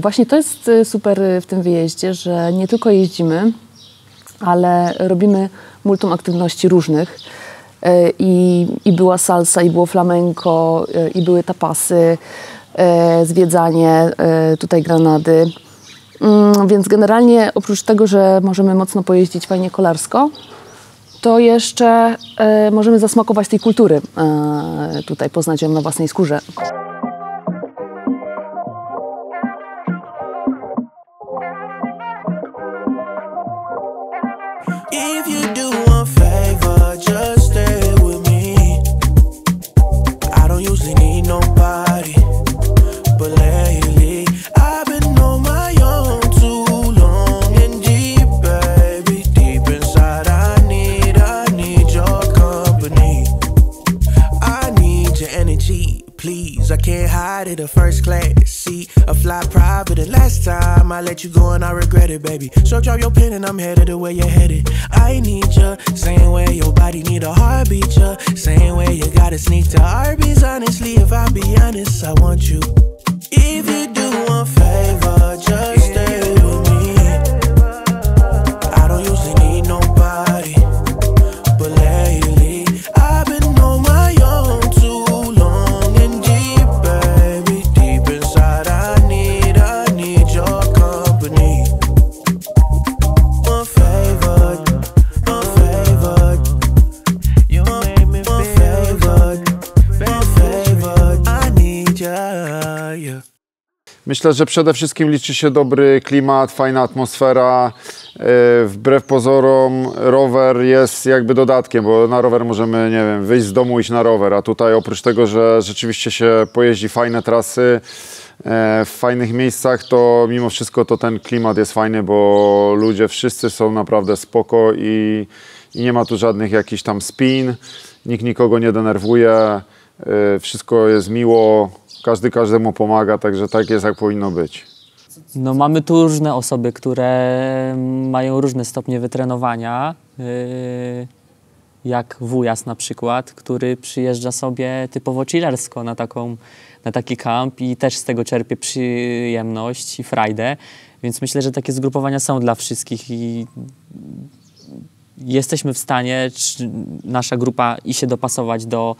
Właśnie to jest super w tym wyjeździe, że nie tylko jeździmy, ale robimy multum aktywności różnych. I była salsa, i było flamenco, i były tapasy, zwiedzanie tutaj Granady. Więc generalnie oprócz tego, że możemy mocno pojeździć fajnie kolarsko, to jeszcze możemy zasmakować tej kultury, tutaj poznać ją na własnej skórze. If you do one favor, just stay with me. I don't usually need nobody, but lately I've been on my own too long and deep, baby. Deep inside, I need your company. I need your energy, please. I can't hide it, a first class seat, a fly private. The last time I let you go and I regret it, baby. So drop your pen and I'm headed the way you're headed. I need you, same way your body need a heartbeat, ya. Same way you gotta sneak to Arby's. Honestly, if I be honest, I want you. If you do one favor, just stay with me. I don't usually need nobody, but lately I've been on my own too long and deep, baby. Deep inside, I need your company. One favor, one favor. You make me feel favored, I need ya, yeah. Myślę, że przede wszystkim liczy się dobry klimat, fajna atmosfera. Wbrew pozorom rower jest jakby dodatkiem, bo na rower możemy, nie wiem, wyjść z domu, iść na rower, a tutaj oprócz tego, że rzeczywiście się pojeździ fajne trasy w fajnych miejscach, to mimo wszystko to ten klimat jest fajny, bo ludzie wszyscy są naprawdę spoko i nie ma tu żadnych jakichś tam spin, nikt nikogo nie denerwuje, wszystko jest miło, każdy każdemu pomaga, także tak jest, jak powinno być. No, mamy tu różne osoby, które mają różne stopnie wytrenowania, jak wujas na przykład, który przyjeżdża sobie typowo chillersko na taki kamp i też z tego czerpie przyjemność i frajdę, więc myślę, że takie zgrupowania są dla wszystkich i jesteśmy w stanie, nasza grupa, i się dopasować do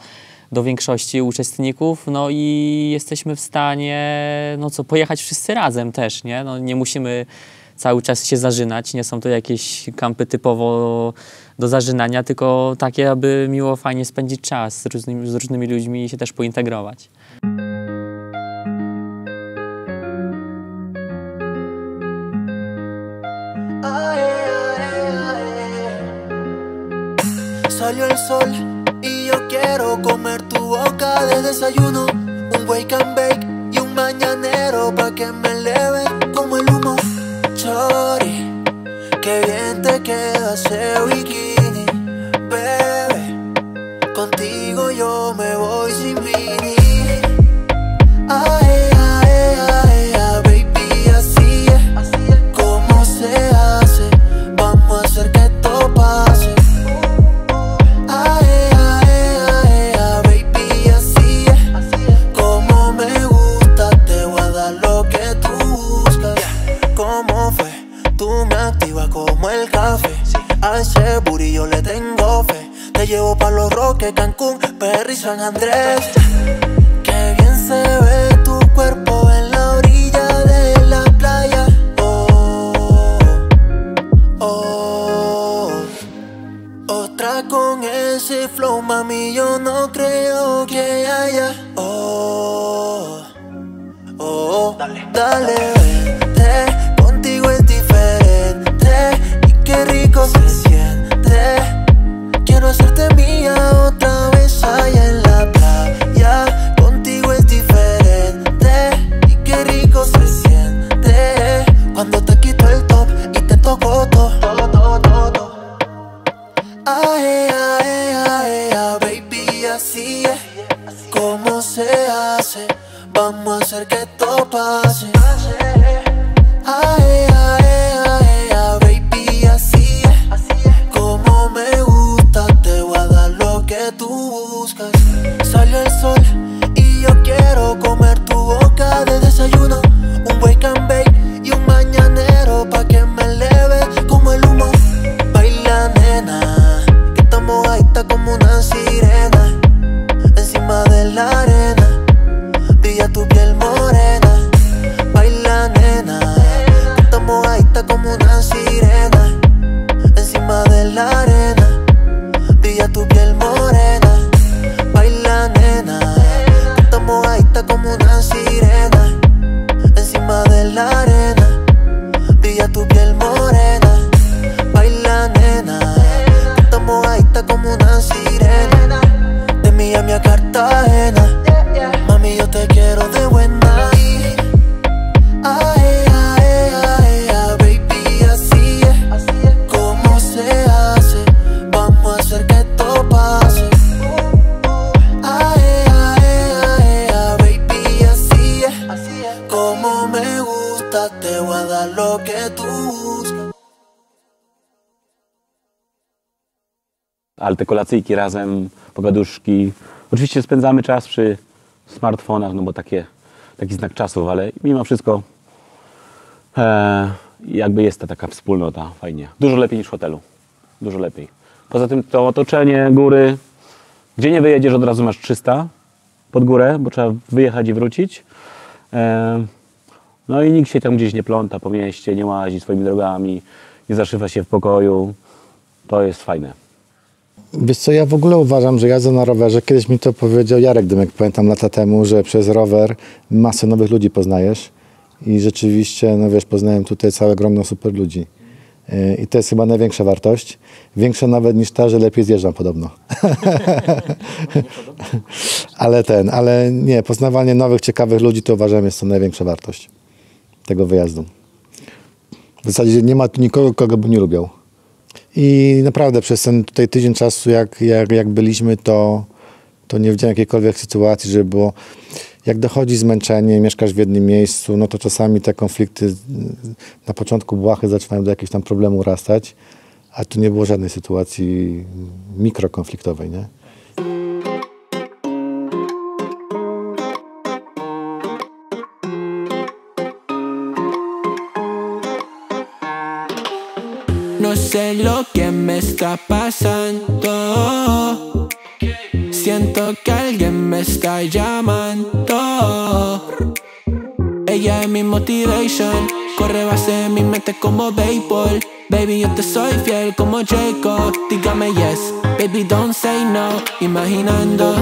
większości uczestników, no i jesteśmy w stanie, no co, pojechać wszyscy razem też, nie? No, nie musimy cały czas się zażynać, nie są to jakieś kampy typowo do zażynania, tylko takie, aby miło, fajnie spędzić czas z różnymi ludźmi i się też pointegrować. Salió el sol y yo quiero comer tu boca de desayuno, un wake and bake y un mañanero pa' que me eleve como el humo. Chori, qué bien te queda ese bikini, bebé, contigo yo me voy sin mini. Ay, ay, ay, ay, baby, así es, ¿cómo se hace? Vamos a hacer que esto pase. Como el café, a ese booty yo le tengo fe. Te llevo pa' Los Roques, Cancún, PR y San Andrés. Qué bien se ve tu cuerpo en la orilla de la playa. Oh, oh. Otra con ese flow, mami, yo no creo que haya. Oh, oh, dale, dale, vente. Contigo es diferente y qué rico se siente. Quiero hacerte mía otra vez allá en la playa. Contigo es diferente y qué rico se siente. Cuando te quito el top y te toco todo. Ay, ay, ay, ay, baby, así es. ¿Cómo se hace? Vamos a hacer que esto pase. Ay, ay, ay, ay, baby, así es, como me gusta, te voy a dar lo que tú buscas. Salió el sol y yo quiero comer tu boca de desayuno, un wake and en la arena, brilla tu piel morena, baila nena, tú estás mojadita como una sirena, de Miami a Cartagena, mami yo te quiero de buena. Ay, ay, ay, ay, baby, así es, ¿cómo se hace? Vamos a hacer que esto pase. Ay, ay, ay, ay, baby, así es, como me gusta, te voy a dar lo que tú buscas. Ale te kolacyjki razem, pogaduszki. Oczywiście spędzamy czas przy smartfonach, no bo taki znak czasów, ale mimo wszystko jakby jest ta taka wspólnota, fajnie. Dużo lepiej niż w hotelu, dużo lepiej. Poza tym to otoczenie, góry, gdzie nie wyjedziesz od razu masz 300 pod górę, bo trzeba wyjechać i wrócić. No i nikt się tam gdzieś nie pląta po mieście, nie łazi swoimi drogami, nie zaszywa się w pokoju. To jest fajne. Wiesz co, ja w ogóle uważam, że jazda na rowerze, kiedyś mi to powiedział Jarek Dymek, pamiętam lata temu, że przez rower masę nowych ludzi poznajesz i rzeczywiście, no wiesz, poznałem tutaj całe grono super ludzi. I to jest chyba największa wartość. Większa nawet niż ta, że lepiej zjeżdżam podobno. ale nie, poznawanie nowych, ciekawych ludzi to uważam jest to największa wartość tego wyjazdu. W zasadzie nie ma tu nikogo, kogo by nie lubiał. I naprawdę przez ten tutaj tydzień czasu, jak byliśmy, to nie widziałem jakiejkolwiek sytuacji, żeby było... Jak dochodzi zmęczenie, mieszkasz w jednym miejscu, no to czasami te konflikty na początku błahe zaczynają do jakichś tam problemów urastać, a tu nie było żadnej sytuacji mikrokonfliktowej, nie? No sé lo que me está pasando. Siento que alguien me está llamando. Ella es mi motivation. Corre base de mi mente como béisbol. Baby, yo te soy fiel como Jacob. Dígame yes, baby, don't say no. Imaginando,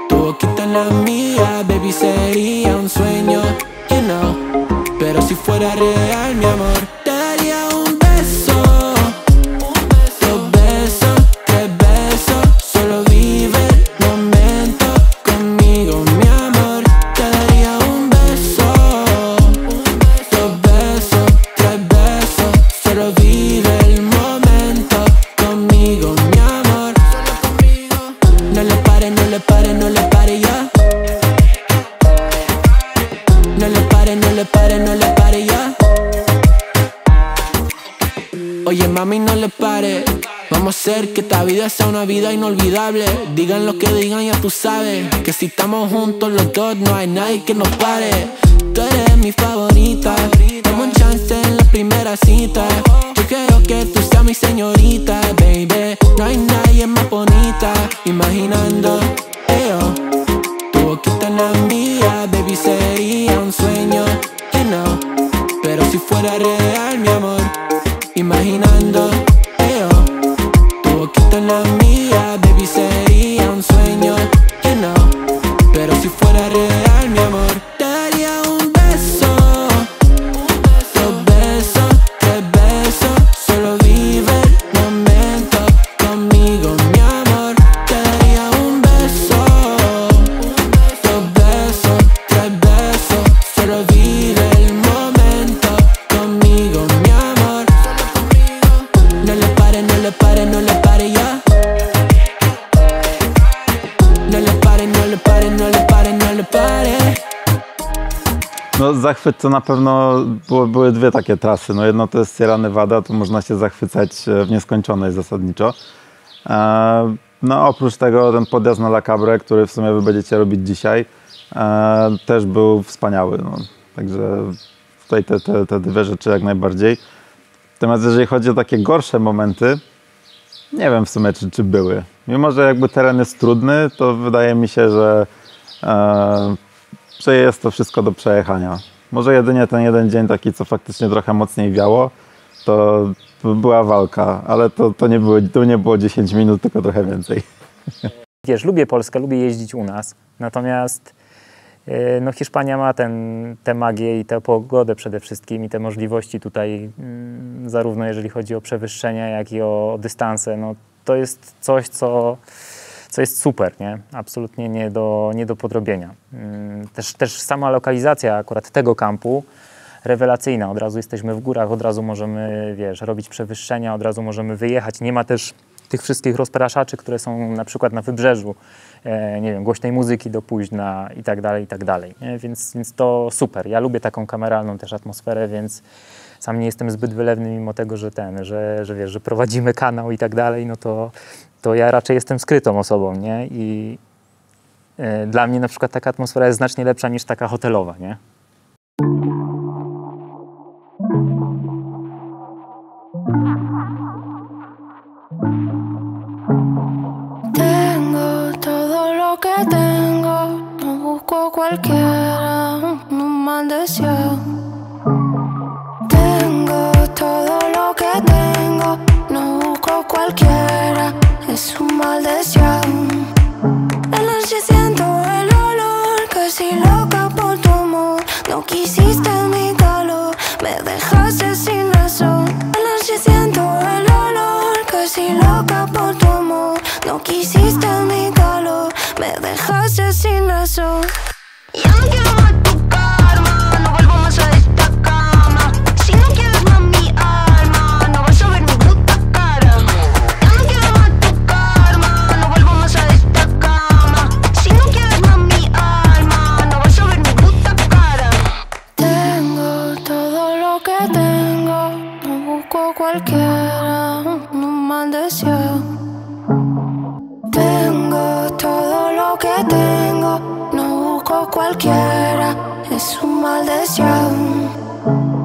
tu boquita en la mía, baby, sería un sueño, you know. Pero si fuera real, mi amor, te daría un beso, dos besos, tres besos. Solo vive el momento conmigo, mi amor. Te daría un beso, dos besos, tres besos. Solo vive el momento conmigo, mi amor. No le pare, no le pare, no le pare ya. No le pare, no le pare, no le pare ya. Oye mami, no le pare. Vamos a hacer que esta vida sea una vida inolvidable. Digan lo que digan, ya tú sabes que si estamos juntos los dos no hay nadie que nos pare. Tú eres mi favorita, dame un chance en la primera cita. Yo quiero que tú seas mi señorita, baby. No hay nadie más bonita. Imaginando, tu boquita en la mía, baby, sería un sueño, you know. Pero si fuera real, mi amor, imaginando, tu boquita en la mía, baby, sería un sueño, you know. Pero si fuera real, mi amor, te daría un beso, dos besos, tres besos. Solo vive el momento conmigo, mi amor. Te daría un beso, dos besos, tres besos. Solo vive el momento conmigo, mi amor. No le pare, no le pare, no le pare ya. No le pare, no le pare, no le pare, no le pare. No zachwyt to na pewno były dwie takie trasy. No jedno to jest Sierra Nevada, tu można się zachwycać w nieskończoność zasadniczo. No oprócz tego ten podjazd na La Cabre, który w sumie wy będziecie robić dzisiaj, też był wspaniały. No. Także tutaj te dwie rzeczy jak najbardziej. Natomiast jeżeli chodzi o takie gorsze momenty, nie wiem w sumie czy były. Mimo że jakby teren jest trudny, to wydaje mi się, że jest to wszystko do przejechania. Może jedynie ten jeden dzień taki, co faktycznie trochę mocniej wiało, to była walka, ale to nie było 10 minut, tylko trochę więcej. Wiesz, lubię Polskę, lubię jeździć u nas, natomiast No Hiszpania ma tę magię i tę pogodę przede wszystkim i te możliwości tutaj, zarówno jeżeli chodzi o przewyższenia, jak i o dystanse. No, to jest coś, co jest super, nie? Absolutnie nie do podrobienia. Też sama lokalizacja akurat tego kampu rewelacyjna. Od razu jesteśmy w górach, od razu możemy, wiesz, robić przewyższenia, od razu możemy wyjechać. Nie ma też tych wszystkich rozpraszaczy, które są na przykład na wybrzeżu, nie wiem, głośnej muzyki do późna i tak dalej, nie? Więc to super. Ja lubię taką kameralną też atmosferę, więc sam nie jestem zbyt wylewny, mimo tego, że wiesz, że prowadzimy kanał i tak dalej, no to ja raczej jestem skrytą osobą, nie? I dla mnie na przykład taka atmosfera jest znacznie lepsza niż taka hotelowa, nie? Tengo todo lo que tengo, no busco cualquiera, un mal deseo. Tengo todo lo que tengo, no busco cualquiera, es un mal deseo. En la noche siento el olor, casi loca por tu amor. No quisiste mi calor, me dejaste sin razón. En la noche siento el olor, casi loca por tu amor. No quisiste mi calor, me dejaste sin razón. Ya no quiero más tu karma, no vuelvo más a esta cama. Si no quieres más mi alma, no vas a ver mi puta cara. Ya no quiero más tu karma, no vuelvo más a esta cama. Si no quieres más mi alma, no vas a ver mi puta cara. Tengo todo lo que tengo, no busco cualquiera, un mal deseo. Tengo todo lo que tengo, no busco cualquiera, es un mal deseo.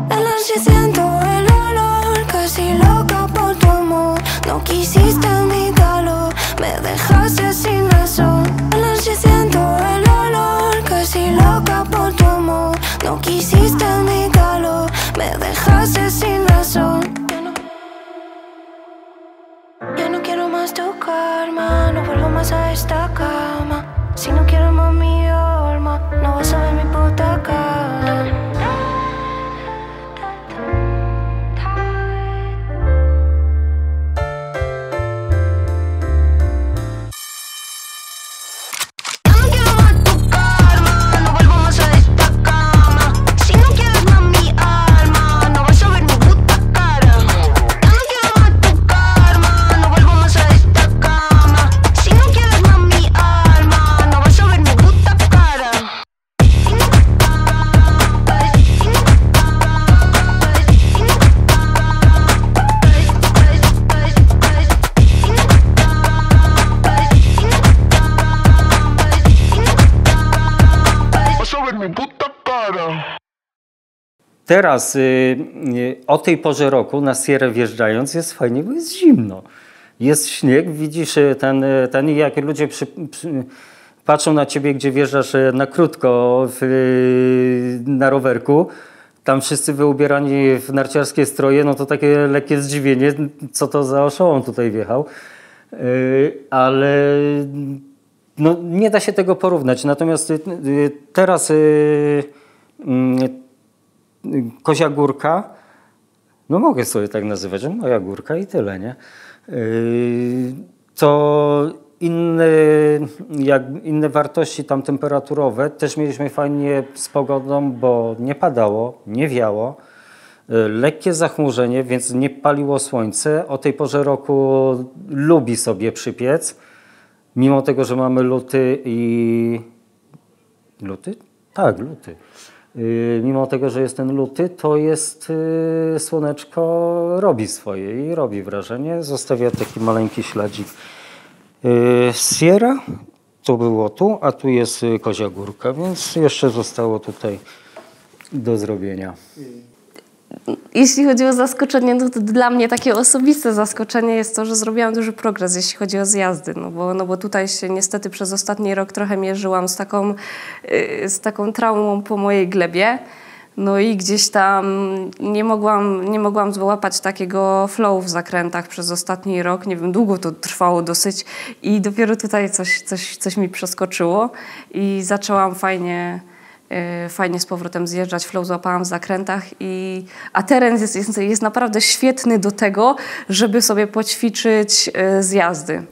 En la noche siento el olor, casi loca por tu amor. No quisiste mi calor, me dejaste sin razón. En la noche siento el olor, casi loca por tu amor. No quisiste mi calor, me dejaste sin razón. Ya no quiero más tu karma, no vuelvo más a esta cama. Si no quiero más mi alma, no vas a ver mi puta cara. Ya no quiero más tu karma, no vuelvo más a esta cama. Si no quieres más mi alma, no vas a ver mi puta cara. Ya no quiero más tu karma, no vuelvo más a esta cama. Si no quieres más mi alma, no vas a ver mi puta cara. Vas a ver mi puta cara. Teraz o tej porze roku na Sierrę wjeżdżając jest fajnie, bo jest zimno. Jest śnieg, widzisz ten jak ludzie patrzą na ciebie, gdzie wjeżdżasz na krótko na rowerku. Tam wszyscy wyubierani w narciarskie stroje, no to takie lekkie zdziwienie, co to za oszołom tutaj wjechał. Ale no, nie da się tego porównać. Natomiast teraz Kozia Górka, no mogę sobie tak nazywać, moja górka i tyle, nie? To inne wartości tam temperaturowe. Też mieliśmy fajnie z pogodą, bo nie padało, nie wiało. Lekkie zachmurzenie, więc nie paliło słońce. O tej porze roku lubi sobie przypiec. Mimo tego, że mamy luty i... Luty? Tak, luty. Mimo tego, że jest ten luty, to jest słoneczko robi swoje i robi wrażenie. Zostawia taki maleńki śladzik. Sierra to było tu, a tu jest Kozia Górka, więc jeszcze zostało tutaj do zrobienia. Jeśli chodzi o zaskoczenie, no to dla mnie takie osobiste zaskoczenie jest to, że zrobiłam duży progres, jeśli chodzi o zjazdy. No bo tutaj się niestety przez ostatni rok trochę mierzyłam z taką traumą po mojej glebie. No i gdzieś tam nie mogłam złapać takiego flow w zakrętach przez ostatni rok. Nie wiem, długo to trwało dosyć i dopiero tutaj coś mi przeskoczyło i zaczęłam fajnie z powrotem zjeżdżać, flow złapałam w zakrętach, a teren jest naprawdę świetny do tego, żeby sobie poćwiczyć zjazdy.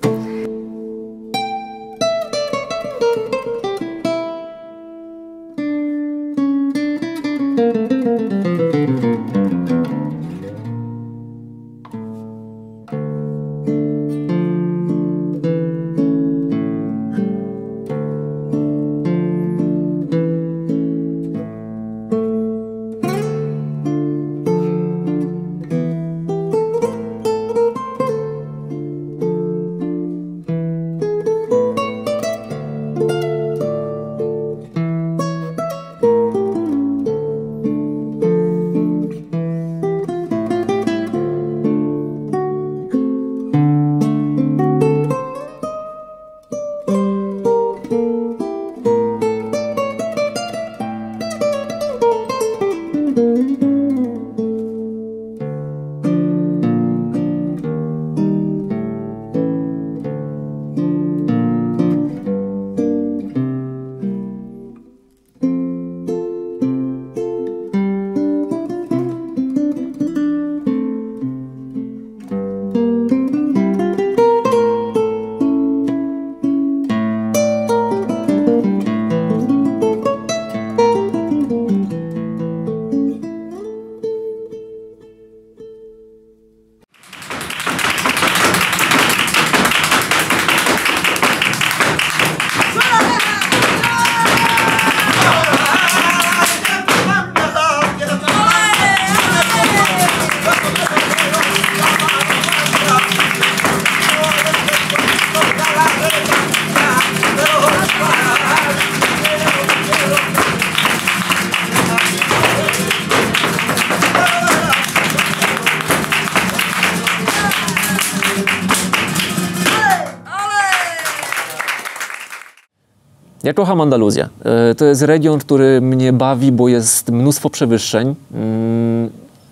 Ja kocham Andaluzję. To jest region, który mnie bawi, bo jest mnóstwo przewyższeń.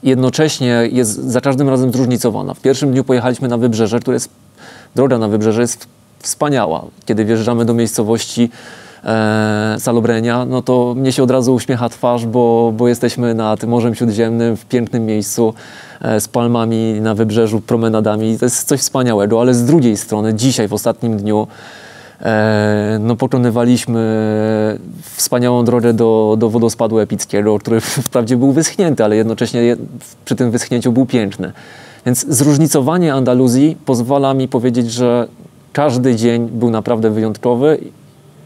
Jednocześnie jest za każdym razem zróżnicowana. W pierwszym dniu pojechaliśmy na wybrzeże, droga na wybrzeże jest wspaniała. Kiedy wjeżdżamy do miejscowości Salobrenia, no to mnie się od razu uśmiecha twarz, bo jesteśmy nad Morzem Śródziemnym, w pięknym miejscu, z palmami na wybrzeżu, promenadami. To jest coś wspaniałego, ale z drugiej strony dzisiaj, w ostatnim dniu, no pokonywaliśmy wspaniałą drogę do wodospadu epickiego, który wprawdzie był wyschnięty, ale jednocześnie przy tym wyschnięciu był piękny. Więc zróżnicowanie Andaluzji pozwala mi powiedzieć, że każdy dzień był naprawdę wyjątkowy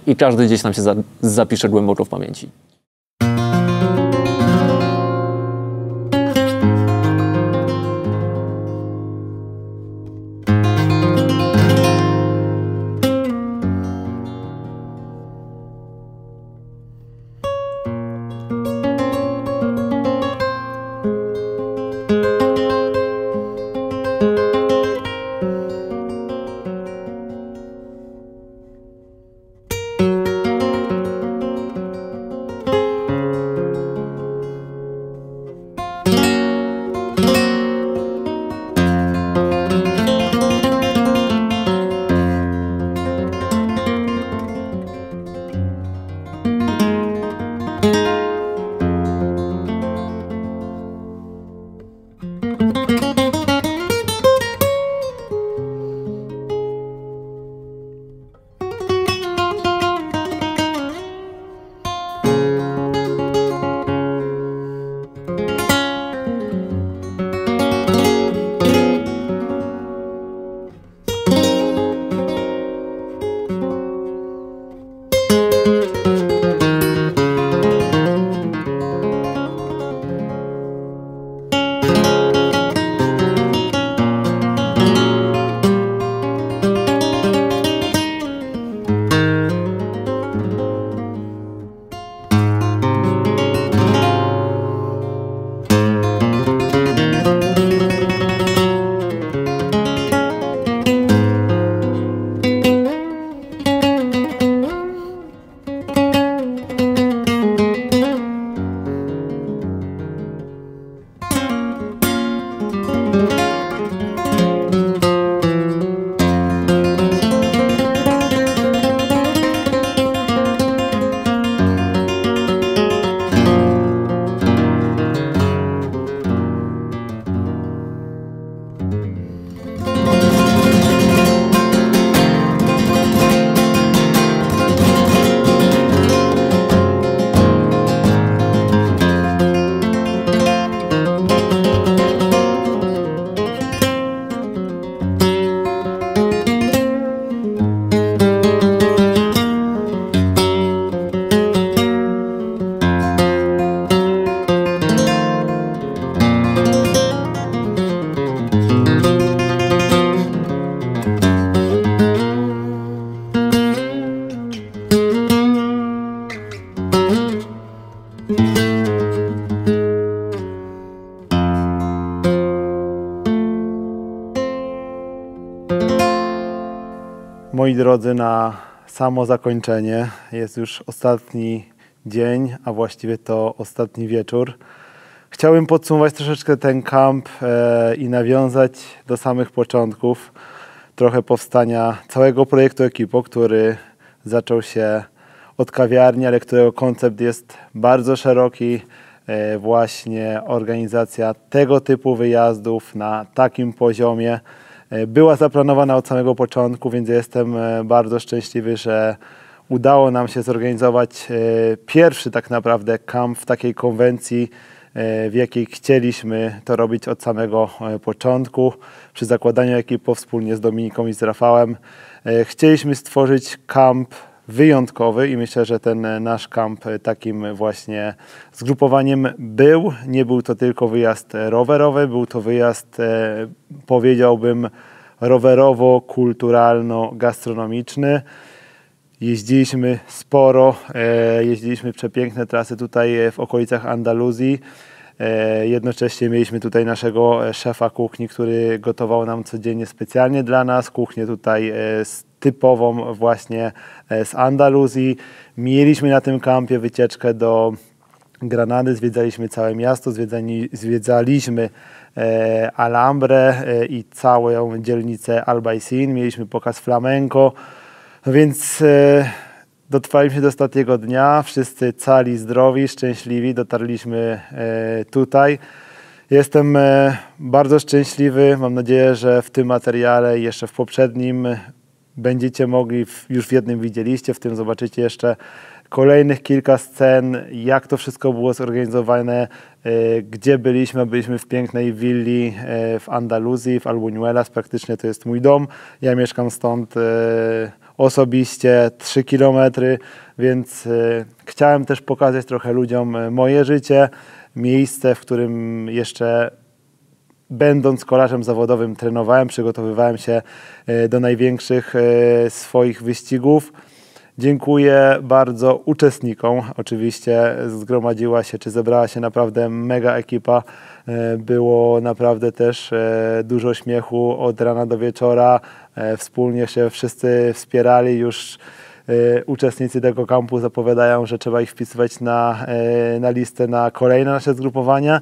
i każdy gdzieś nam się zapisze głęboko w pamięci. moi drodzy, na samo zakończenie. Jest już ostatni dzień, a właściwie to ostatni wieczór. Chciałbym podsumować troszeczkę ten kamp i nawiązać do samych początków trochę powstania całego projektu Ekipo, który zaczął się od kawiarni, ale którego koncept jest bardzo szeroki. Właśnie organizacja tego typu wyjazdów na takim poziomie była zaplanowana od samego początku, więc jestem bardzo szczęśliwy, że udało nam się zorganizować pierwszy tak naprawdę kamp w takiej konwencji, w jakiej chcieliśmy to robić od samego początku. Przy zakładaniu Ekipo wspólnie z Dominiką i z Rafałem chcieliśmy stworzyć kamp wyjątkowy i myślę, że ten nasz kamp takim właśnie zgrupowaniem był. Nie był to tylko wyjazd rowerowy, był to wyjazd, powiedziałbym, rowerowo-kulturalno-gastronomiczny. Jeździliśmy sporo, jeździliśmy przepiękne trasy tutaj w okolicach Andaluzji. Jednocześnie mieliśmy tutaj naszego szefa kuchni, który gotował nam codziennie specjalnie dla nas. Kuchnię tutaj typową właśnie z Andaluzji. Mieliśmy na tym kampie wycieczkę do Granady, zwiedzaliśmy całe miasto, zwiedzaliśmy Alhambrę i całą dzielnicę Albaicín. Mieliśmy pokaz flamenco, więc dotrwaliśmy do ostatniego dnia, wszyscy cali, zdrowi, szczęśliwi, dotarliśmy tutaj. Jestem bardzo szczęśliwy, mam nadzieję, że w tym materiale i jeszcze w poprzednim będziecie mogli, już w jednym widzieliście, w tym zobaczycie jeszcze kolejnych kilka scen, jak to wszystko było zorganizowane, gdzie byliśmy. Byliśmy w pięknej willi w Andaluzji, w Albuñuelas, praktycznie to jest mój dom. Ja mieszkam stąd osobiście 3 kilometry, więc chciałem też pokazać trochę ludziom moje życie, miejsce, w którym jeszcze będąc kolarzem zawodowym trenowałem, przygotowywałem się do największych swoich wyścigów. Dziękuję bardzo uczestnikom. Oczywiście zgromadziła się, czy zebrała się naprawdę mega ekipa. Było naprawdę też dużo śmiechu od rana do wieczora. Wspólnie się wszyscy wspierali. Już uczestnicy tego kampu zapowiadają, że trzeba ich wpisywać na listę na kolejne nasze zgrupowania,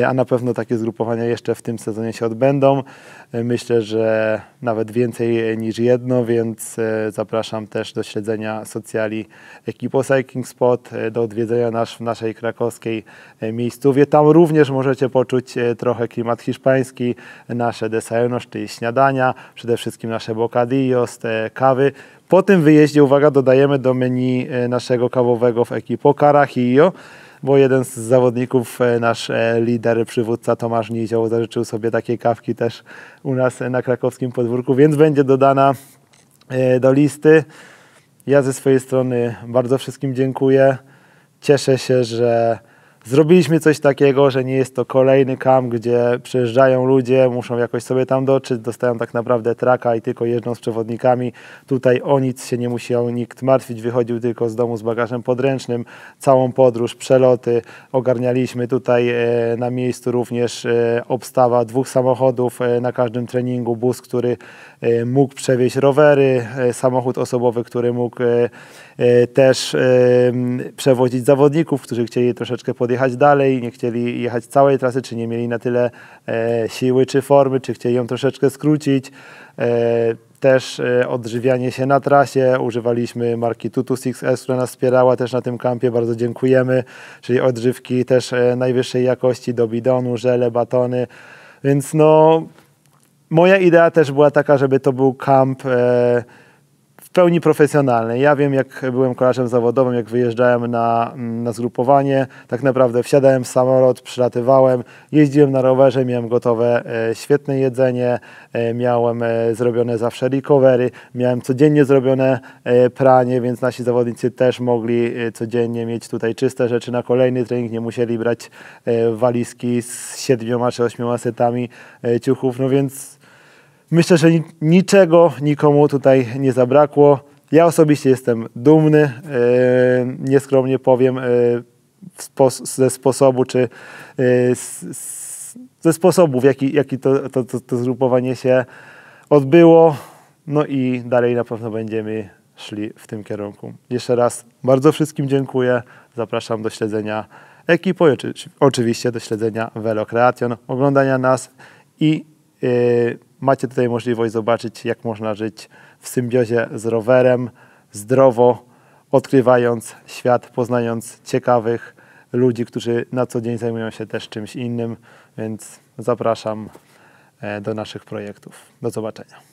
a na pewno takie zgrupowania jeszcze w tym sezonie się odbędą. Myślę, że nawet więcej niż jedno, więc zapraszam też do śledzenia socjali Ekipo Cycling Spot, do odwiedzenia w naszej krakowskiej miejscowie. Tam również możecie poczuć trochę klimat hiszpański, nasze desayunos, czyli śniadania, przede wszystkim nasze bocadillos, te kawy. Po tym wyjeździe, uwaga, dodajemy do menu naszego kawowego w Ekipo carajillo, bo jeden z zawodników, nasz lider, przywódca Tomasz Nizioł, zażyczył sobie takiej kawki też u nas na krakowskim podwórku, więc będzie dodana do listy. Ja ze swojej strony bardzo wszystkim dziękuję. Cieszę się, że zrobiliśmy coś takiego, że nie jest to kolejny kamp, gdzie przyjeżdżają ludzie, muszą jakoś sobie tam dotrzeć, dostają tak naprawdę traka i tylko jeżdżą z przewodnikami. Tutaj o nic się nie musiał nikt martwić, wychodził tylko z domu z bagażem podręcznym, całą podróż, przeloty ogarnialiśmy tutaj na miejscu, również obstawa 2 samochodów na każdym treningu, bus, który mógł przewieźć rowery, samochód osobowy, który mógł też przewozić zawodników, którzy chcieli troszeczkę podjechać dalej, nie chcieli jechać całej trasy, czy nie mieli na tyle siły czy formy, czy chcieli ją troszeczkę skrócić. Też odżywianie się na trasie. Używaliśmy marki Tutus XS, która nas wspierała też na tym kampie. Bardzo dziękujemy. Czyli odżywki też najwyższej jakości do bidonu, żele, batony. Więc no, moja idea też była taka, żeby to był kamp w pełni profesjonalny. Ja wiem, jak byłem kolarzem zawodowym, jak wyjeżdżałem na zgrupowanie, tak naprawdę wsiadałem w samolot, przylatywałem, jeździłem na rowerze, miałem gotowe świetne jedzenie, miałem zrobione zawsze recovery, miałem codziennie zrobione pranie, więc nasi zawodnicy też mogli codziennie mieć tutaj czyste rzeczy na kolejny trening, nie musieli brać walizki z 7 czy 8 setami ciuchów, no więc myślę, że niczego nikomu tutaj nie zabrakło. Ja osobiście jestem dumny, nieskromnie powiem, ze sposobu, czy ze sposobów, w jaki to zgrupowanie się odbyło. No i dalej na pewno będziemy szli w tym kierunku. Jeszcze raz bardzo wszystkim dziękuję. Zapraszam do śledzenia ekipy, oczywiście do śledzenia Velo Creation, oglądania nas i macie tutaj możliwość zobaczyć, jak można żyć w symbiozie z rowerem, zdrowo, odkrywając świat, poznając ciekawych ludzi, którzy na co dzień zajmują się też czymś innym, więc zapraszam do naszych projektów. Do zobaczenia.